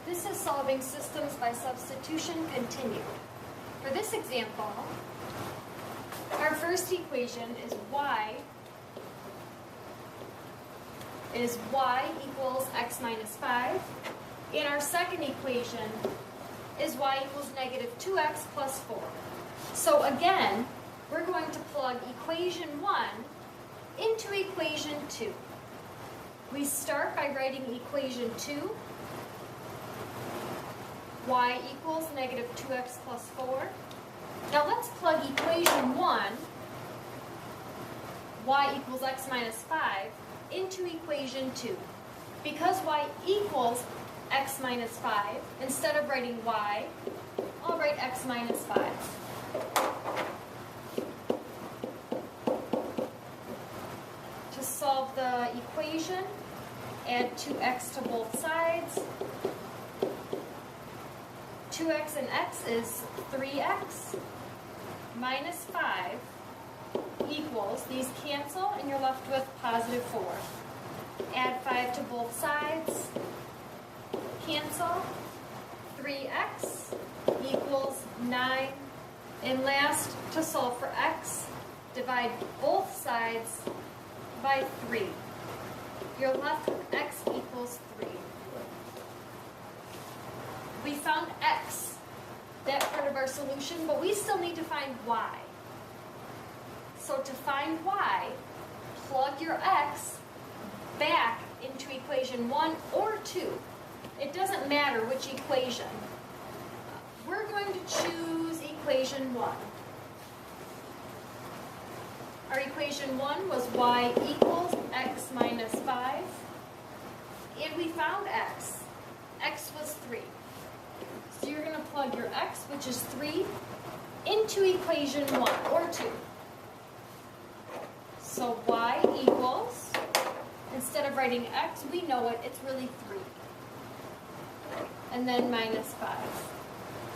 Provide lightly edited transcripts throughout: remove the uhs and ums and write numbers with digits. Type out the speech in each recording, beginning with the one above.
This is solving systems by substitution continued. For this example, our first equation is y equals x minus 5. And our second equation is y equals negative 2x plus 4. So again, we're going to plug equation 1 into equation 2. We start by writing equation 2, y equals negative 2x plus 4. Now let's plug equation 1, y equals x minus 5, into equation 2. Because y equals x minus 5, instead of writing y, I'll write x minus 5. To solve the equation, add 2x to both sides. 2x and x is 3x minus 5 equals, these cancel and you're left with positive 4. Add 5 to both sides, cancel, 3x equals 9. And last, to solve for x, divide both sides by 3. You're left with x equals 3. We found x, that part of our solution, but we still need to find y. So to find y, plug your x back into equation 1 or 2. It doesn't matter which equation. We're going to choose equation 1. Our equation 1 was y equals x minus 5. And we found x. X was 3. So you're going to plug your x, which is 3, into equation 1 or 2. So y equals, instead of writing x, we know it, it's really 3. And then minus 5.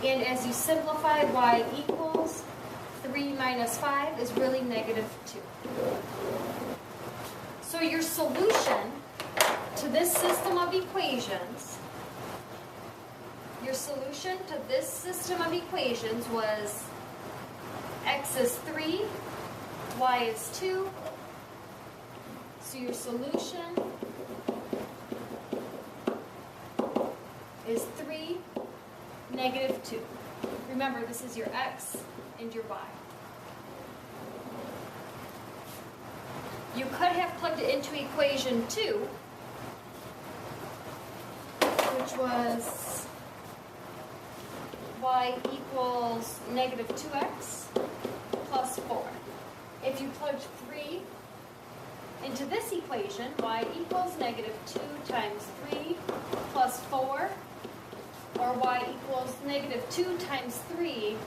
And as you simplify, y equals 3 minus 5 is really negative 2. So your solution to this system of equations, was x is 3, y is 2. So your solution is 3, negative 2. Remember, this is your x and your y. You could have plugged it into equation 2, which was y equals negative 2x plus 4. If you plugged 3 into this equation, y equals negative 2 times 3 plus 4, or y equals negative 2 times 3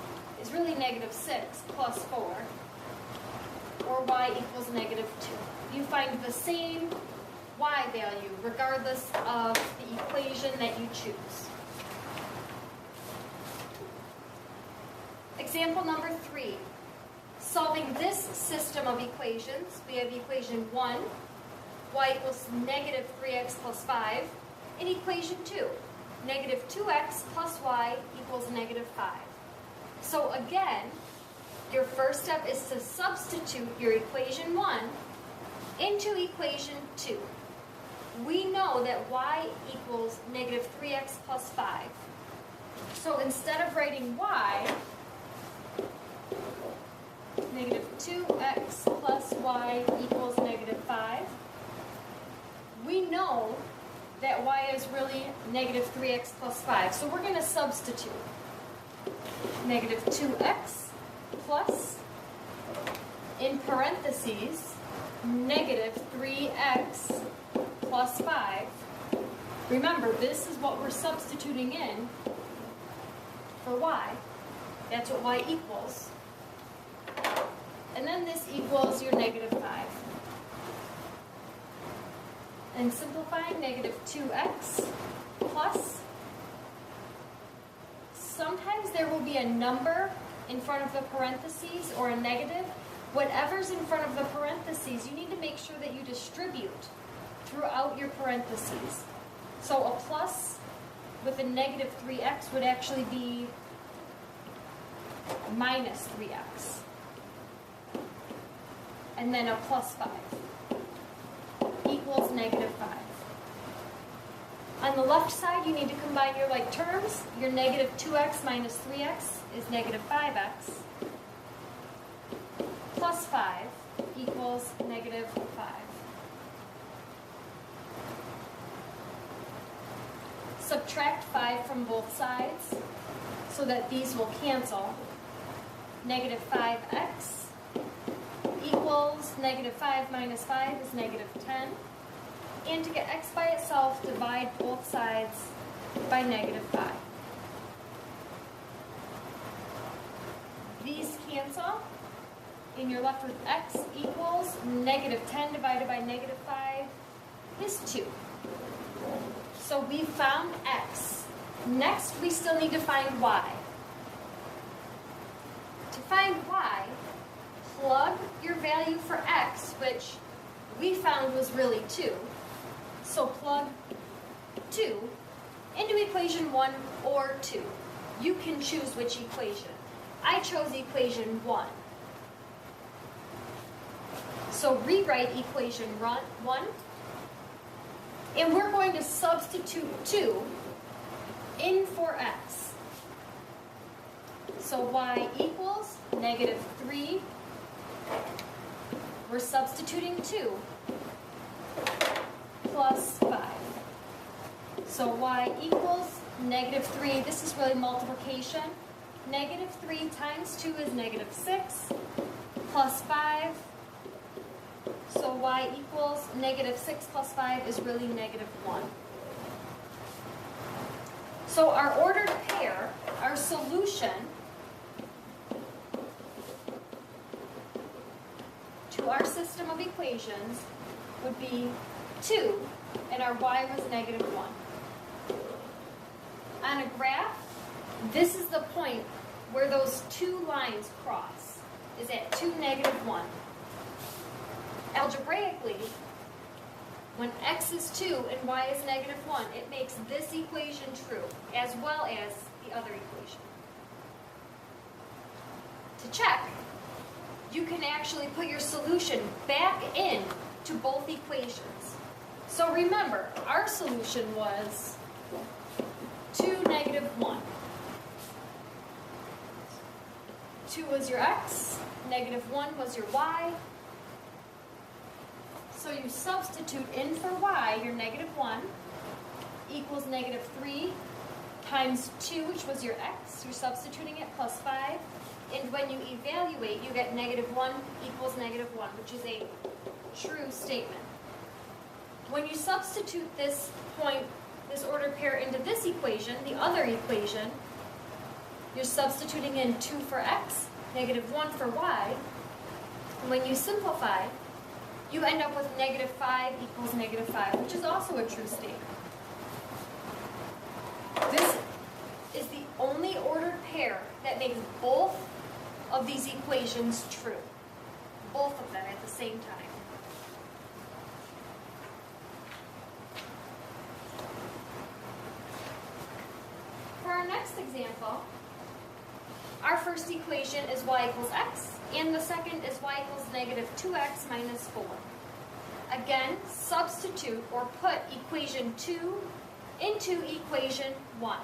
is really negative 6 plus 4, or y equals negative 2. You find the same y value regardless of the equation that you choose. Example number 3. Solving this system of equations, we have equation 1, y equals negative 3x plus 5, and equation 2, negative 2x plus y equals negative 5. So again, your first step is to substitute your equation 1 into equation 2. We know that y equals negative 3x plus 5. So instead of writing y, negative 2x plus y equals negative 5, we know that y is really negative 3x plus 5. So we're going to substitute negative 2x plus, in parentheses, negative 3x plus 5. Remember, this is what we're substituting in for y. That's what y equals. And then this equals your negative 5. And simplifying, negative 2x plus, sometimes there will be a number in front of the parentheses or a negative. Whatever's in front of the parentheses, you need to make sure that you distribute throughout your parentheses. So a plus with a negative 3x would actually be minus 3x. And then a plus 5 equals negative 5. On the left side, you need to combine your like terms. Your negative 2x minus 3x is negative 5x. Plus 5 equals negative 5. Subtract 5 from both sides so that these will cancel. Negative 5x equals negative 5 minus 5 is negative 10. And to get x by itself, divide both sides by negative 5. These cancel, and you're left with x equals negative 10 divided by negative 5 is 2. So we found x. Next, we still need to find y. To find y, plug your value for x, which we found was really 2. So plug 2 into equation 1 or 2. You can choose which equation. I chose equation 1. So rewrite equation 1. And we're going to substitute 2 in for x. So y equals negative 3. We're substituting 2 plus 5. So y equals negative 3. This is really multiplication. Negative 3 times 2 is negative 6 plus 5. So y equals negative 6 plus 5 is really negative 1. So our ordered pair, our solution to our system of equations would be 2, and our y was negative 1. On a graph, this is the point where those two lines cross, is at 2, negative 1. Algebraically, when x is 2 and y is negative 1, it makes this equation true, as well as the other equation. To check, you can actually put your solution back in to both equations. So remember, our solution was 2, negative 1. 2 was your x, negative 1 was your y. So you substitute in for y, your negative 1 equals negative 3 times 2, which was your x. You're substituting it plus 5. And when you evaluate, you get negative 1 equals negative 1, which is a true statement. When you substitute this point, this ordered pair into this equation, the other equation, you're substituting in 2 for x, negative 1 for y. And when you simplify, you end up with negative 5 equals negative 5, which is also a true statement. This is the only ordered pair that makes both of these equations true. Both of them at the same time. For our next example, our first equation is y equals x, and the second is y equals negative 2x minus 4. Again, substitute or put equation 2 into equation 1.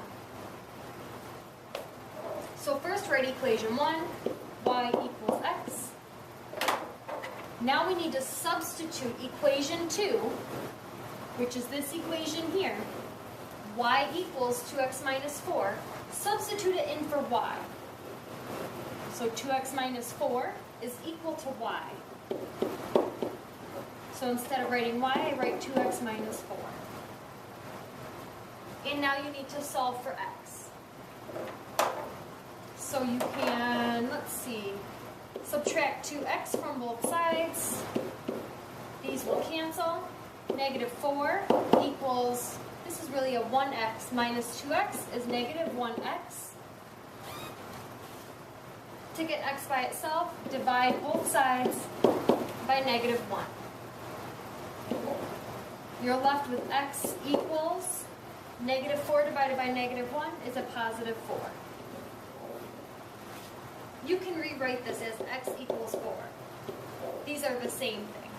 So first write equation 1, y equals x. Now we need to substitute equation 2, which is this equation here, y equals 2x minus 4. Substitute it in for y. So 2x minus 4 is equal to y. So instead of writing y, I write 2x minus 4. And now you need to solve for x. So you can, let's see, subtract 2x from both sides. These will cancel. Negative 4 equals, this is really a 1x minus 2x is negative 1x. To get x by itself, divide both sides by negative 1. You're left with x equals Negative 4 divided by negative 1 is a positive 4. You can rewrite this as x equals 4. These are the same thing.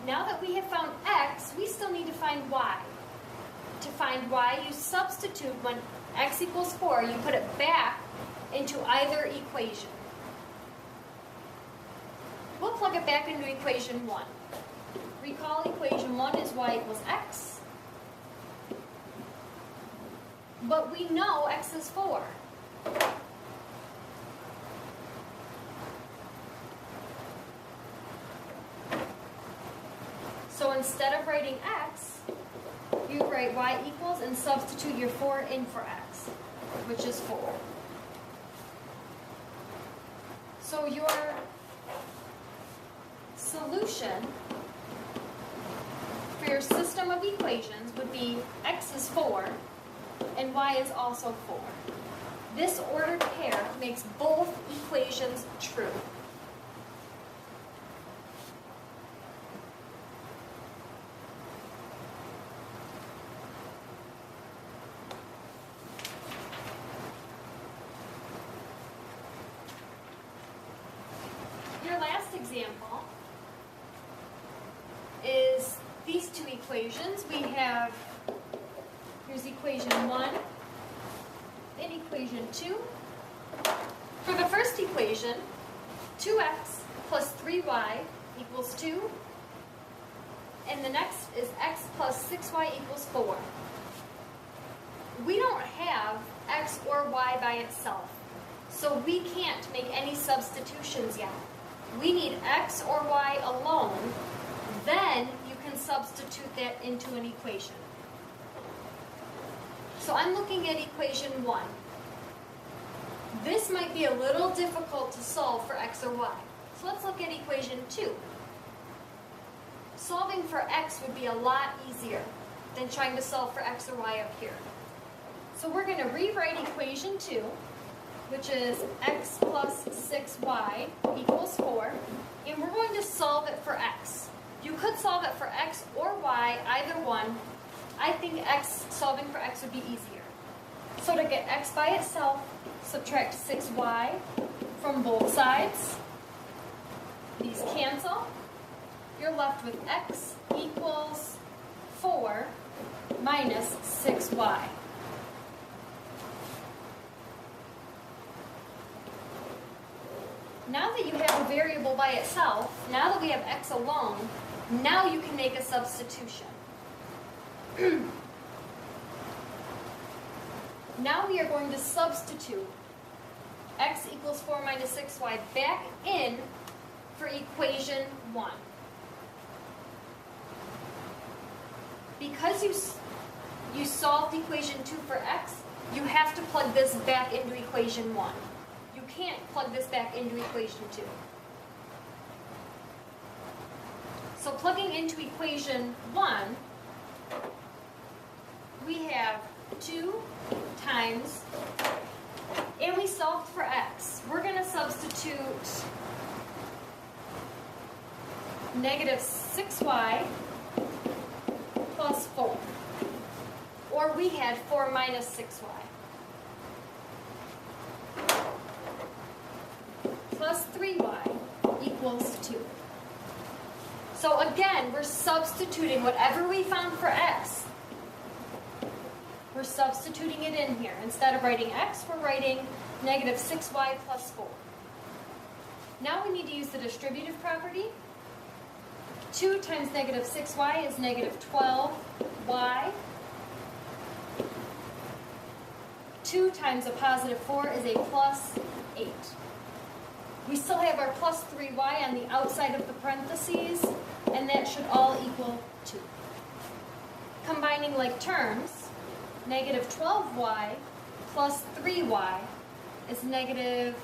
Now that we have found x, we still need to find y. To find y, you substitute when x equals 4, you put it back into either equation. We'll plug it back into equation 1. Recall equation 1 is y equals x. But we know x is 4. So instead of writing x, you write y equals and substitute your 4 in for x, which is 4. So your solution for your system of equations would be x is 4 and y is also 4. This ordered pair makes both equations true. Your last example is these two equations. We have, here's equation 1 and equation 2. For the first equation, 2x plus 3y equals 2. And the next is x plus 6y equals 4. We don't have x or y by itself, so we can't make any substitutions yet. We need x or y alone, then you can substitute that into an equation. So I'm looking at equation 1. This might be a little difficult to solve for x or y. So let's look at equation 2. Solving for x would be a lot easier than trying to solve for x or y up here. So we're going to rewrite equation 2, which is x plus 6y equals 4, and we're going to solve it for x. You could solve it for x or y, either one. I think solving for x would be easier. So to get x by itself, subtract 6y from both sides. These cancel. You're left with x equals 4 minus 6y. Now that you have a variable by itself, now that we have x alone, now you can make a substitution. Now we are going to substitute x equals 4 minus 6y back in for equation 1. Because you solved equation 2 for x, you have to plug this back into equation 1. You can't plug this back into equation 2. So plugging into equation 1, we have 2 times, and we solved for x. We're going to substitute negative 6y plus 4. Or we had 4 minus 6y. Plus 3y equals 2. So again, we're substituting whatever we found for x. We're substituting it in here. Instead of writing x, we're writing negative 6y plus 4. Now we need to use the distributive property. 2 times negative 6y is negative 12y. 2 times a positive 4 is a plus 8. We still have our plus 3y on the outside of the parentheses, and that should all equal 2. Combining like terms, negative 12y plus 3y is negative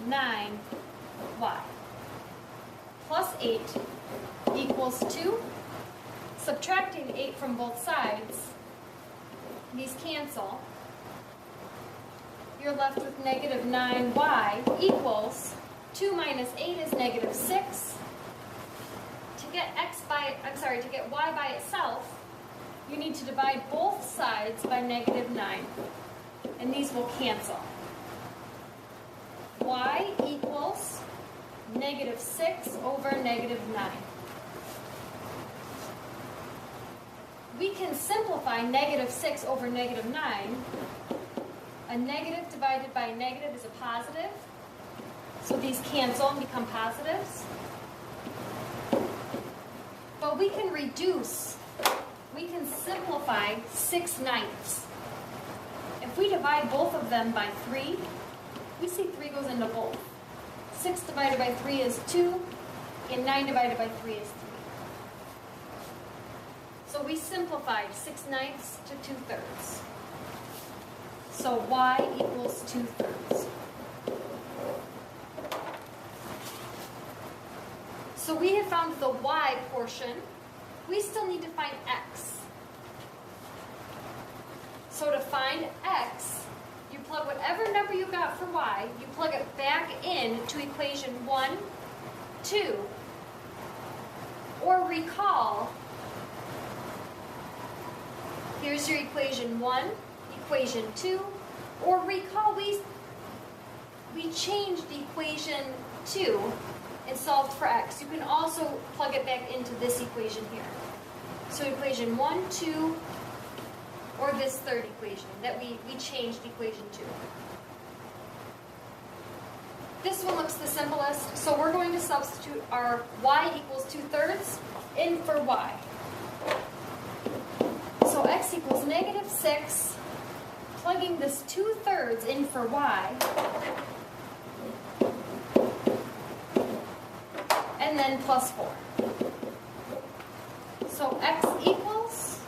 9y. Plus 8 equals 2. Subtracting 8 from both sides, these cancel. You're left with negative 9y equals 2 minus 8 is negative 6. To get to get y by itself, you need to divide both sides by negative 9. And these will cancel. Y equals negative 6 over negative 9. We can simplify negative 6 over negative 9. A negative divided by a negative is a positive. So these cancel and become positives. But we can simplify 6/9. If we divide both of them by 3, we see 3 goes into both. 6 divided by 3 is 2, and 9 divided by 3 is 3. So we simplified 6/9 to 2/3. So y equals 2/3. So we have found the y portion. We still need to find x. So to find x, you plug whatever number you got for y, you plug it back in to equation 1, 2. Or recall, here's your equation 1, equation 2. Or recall, we changed equation 2 and solved for x. You can also plug it back into this equation here. So equation 1, 2, or this third equation that we changed equation 2. This one looks the simplest, so we're going to substitute our y equals 2/3 in for y. So x equals negative 6, plugging this 2/3 in for y, and then plus 4. So x equals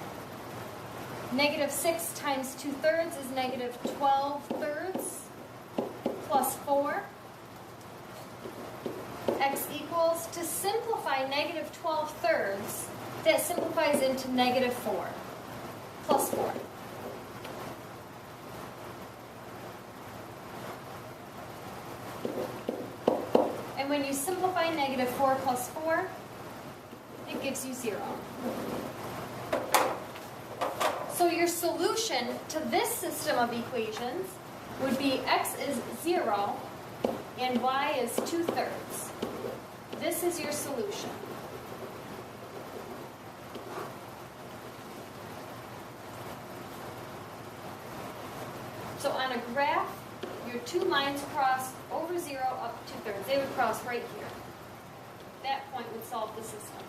negative 6 times 2/3 is negative 12/3 plus 4. X equals, to simplify negative 12/3, that simplifies into negative 4 plus 4. And when you simplify negative 4 plus 4, it gives you 0. So your solution to this system of equations would be x is 0 and y is 2/3. This is your solution. So on a graph, your two lines cross over 0 up 2/3. They would cross right here. That point would solve the system.